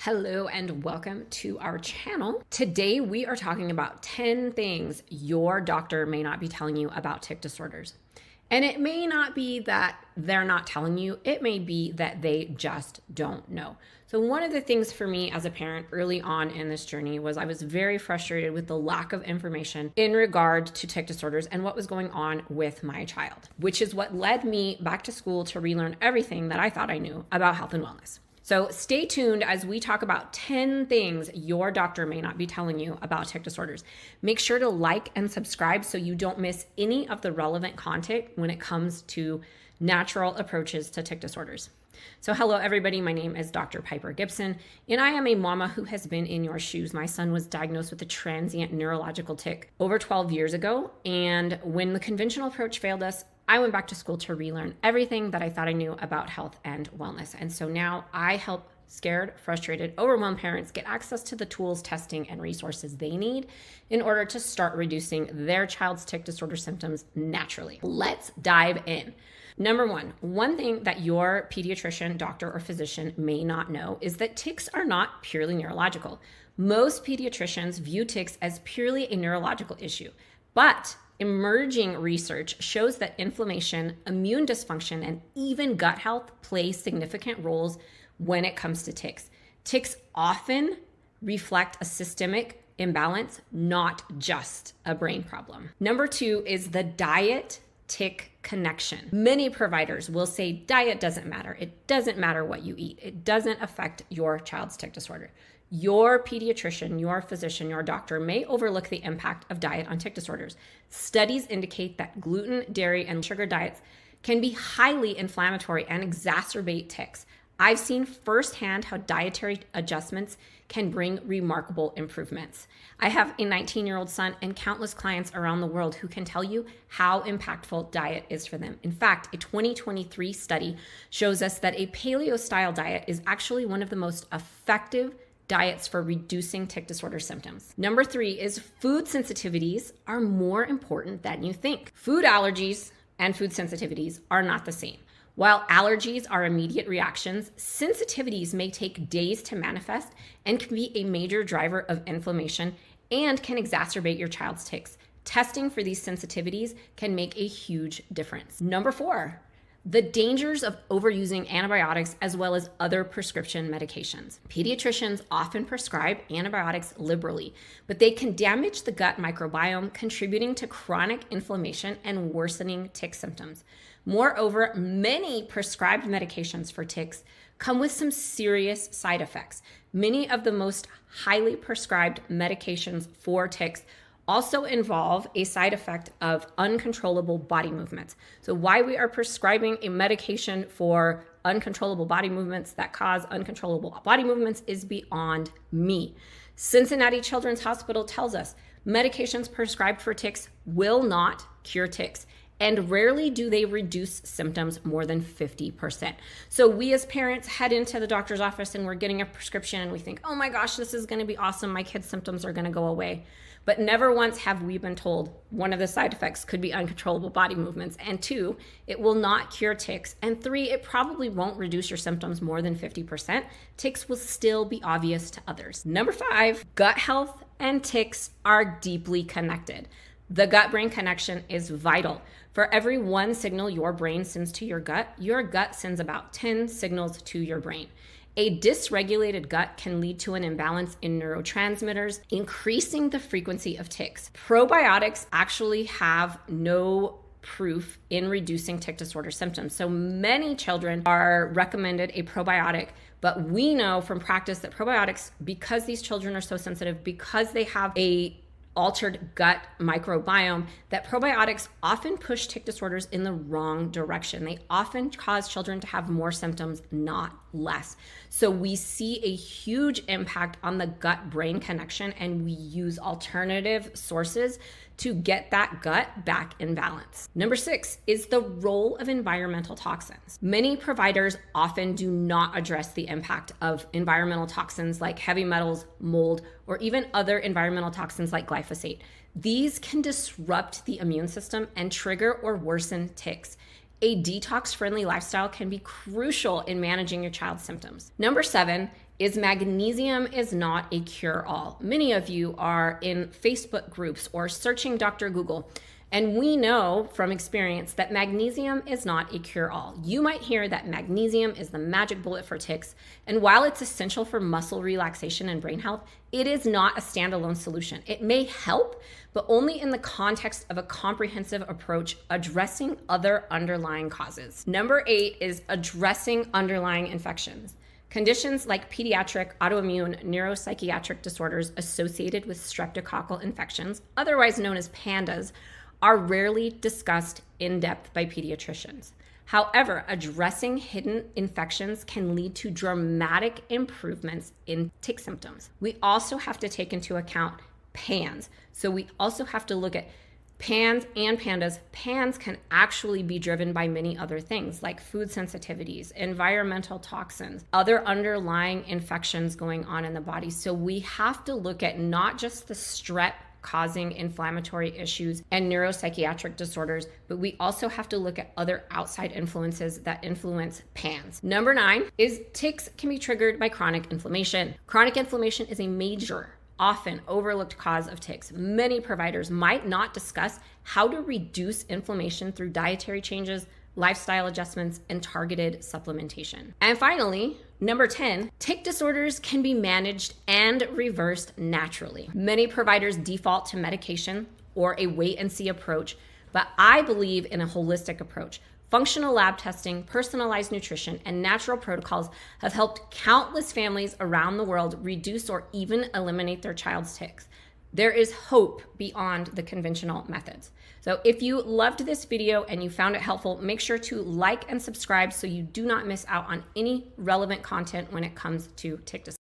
Hello and welcome to our channel. Today we are talking about 10 things your doctor may not be telling you about tic disorders. And it may not be that they're not telling you, it may be that they just don't know. So one of the things for me as a parent early on in this journey was I was very frustrated with the lack of information in regard to tic disorders and what was going on with my child, which is what led me back to school to relearn everything that I thought I knew about health and wellness. So stay tuned as we talk about 10 things your doctor may not be telling you about tic disorders. Make sure to like and subscribe so you don't miss any of the relevant content when it comes to natural approaches to tic disorders. So hello everybody, my name is Dr. Piper Gibson, and I am a mama who has been in your shoes. My son was diagnosed with a transient neurological tic over 12 years ago, and when the conventional approach failed us, I went back to school to relearn everything that I thought I knew about health and wellness. And so now I help scared, frustrated, overwhelmed parents get access to the tools, testing, and resources they need in order to start reducing their child's tic disorder symptoms naturally. Let's dive in. Number one thing that your pediatrician, doctor, or physician may not know is that tics are not purely neurological. Most pediatricians view tics as purely a neurological issue, but emerging research shows that inflammation, immune dysfunction, and even gut health play significant roles when it comes to tics. Tics often reflect a systemic imbalance, not just a brain problem. Number two is the diet-tic connection. Many providers will say diet doesn't matter. It doesn't matter what you eat. It doesn't affect your child's tic disorder. Your pediatrician, your physician, your doctor may overlook the impact of diet on tic disorders. Studies indicate that gluten, dairy, and sugar diets can be highly inflammatory and exacerbate tics. I've seen firsthand how dietary adjustments can bring remarkable improvements. I have a 19-year-old son and countless clients around the world who can tell you how impactful diet is for them. In fact, a 2023 study shows us that a paleo-style diet is actually one of the most effective diets for reducing tic disorder symptoms. Number three is food sensitivities are more important than you think. Food allergies and food sensitivities are not the same. While allergies are immediate reactions, sensitivities may take days to manifest and can be a major driver of inflammation and can exacerbate your child's tics. Testing for these sensitivities can make a huge difference. Number four, the dangers of overusing antibiotics as well as other prescription medications. Pediatricians often prescribe antibiotics liberally, but they can damage the gut microbiome, contributing to chronic inflammation and worsening tic symptoms. Moreover, many prescribed medications for tics come with some serious side effects. Many of the most highly prescribed medications for tics also involve a side effect of uncontrollable body movements. So why we are prescribing a medication for uncontrollable body movements that cause uncontrollable body movements is beyond me. Cincinnati Children's Hospital tells us medications prescribed for tics will not cure tics, and rarely do they reduce symptoms more than 50%. So we as parents head into the doctor's office and we're getting a prescription and we think, oh my gosh, this is gonna be awesome. My kid's symptoms are gonna go away. But never once have we been told one of the side effects could be uncontrollable body movements. And two, it will not cure tics. And three, it probably won't reduce your symptoms more than 50%. Tics will still be obvious to others. Number five, gut health and tics are deeply connected. The gut-brain connection is vital. For every one signal your brain sends to your gut sends about 10 signals to your brain. A dysregulated gut can lead to an imbalance in neurotransmitters, increasing the frequency of tics. Probiotics actually have no proof in reducing tic disorder symptoms. So many children are recommended a probiotic, but we know from practice that probiotics, because these children are so sensitive, because they have a altered gut microbiome, that probiotics often push tic disorders in the wrong direction. They often cause children to have more symptoms, not less. So we see a huge impact on the gut-brain connection, and we use alternative sources to get that gut back in balance. Number six is the role of environmental toxins. Many providers often do not address the impact of environmental toxins like heavy metals, mold, or even other environmental toxins like glyphosate. These can disrupt the immune system and trigger or worsen tics. A detox-friendly lifestyle can be crucial in managing your child's symptoms. Number seven is magnesium is not a cure-all. Many of you are in Facebook groups or searching Dr. Google, and we know from experience that magnesium is not a cure-all. You might hear that magnesium is the magic bullet for tics, and while it's essential for muscle relaxation and brain health, it is not a standalone solution. It may help, but only in the context of a comprehensive approach addressing other underlying causes. Number 8 is addressing underlying infections. Conditions like pediatric, autoimmune, neuropsychiatric disorders associated with streptococcal infections, otherwise known as PANDAS, are rarely discussed in depth by pediatricians. However, addressing hidden infections can lead to dramatic improvements in tic symptoms. We also have to take into account PANS. So we also have to look at PANS and PANDAS. PANS can actually be driven by many other things like food sensitivities, environmental toxins, other underlying infections going on in the body. So we have to look at not just the strep causing inflammatory issues and neuropsychiatric disorders, but we also have to look at other outside influences that influence PANS. Number 9 is tics can be triggered by chronic inflammation. Chronic inflammation is a major, often overlooked cause of tics. Many providers might not discuss how to reduce inflammation through dietary changes, lifestyle adjustments, and targeted supplementation. And finally, number 10, tic disorders can be managed and reversed naturally. Many providers default to medication or a wait and see approach, but I believe in a holistic approach. Functional lab testing, personalized nutrition, and natural protocols have helped countless families around the world reduce or even eliminate their child's tics. There is hope beyond the conventional methods. So if you loved this video and you found it helpful, make sure to like and subscribe so you do not miss out on any relevant content when it comes to tic disorders.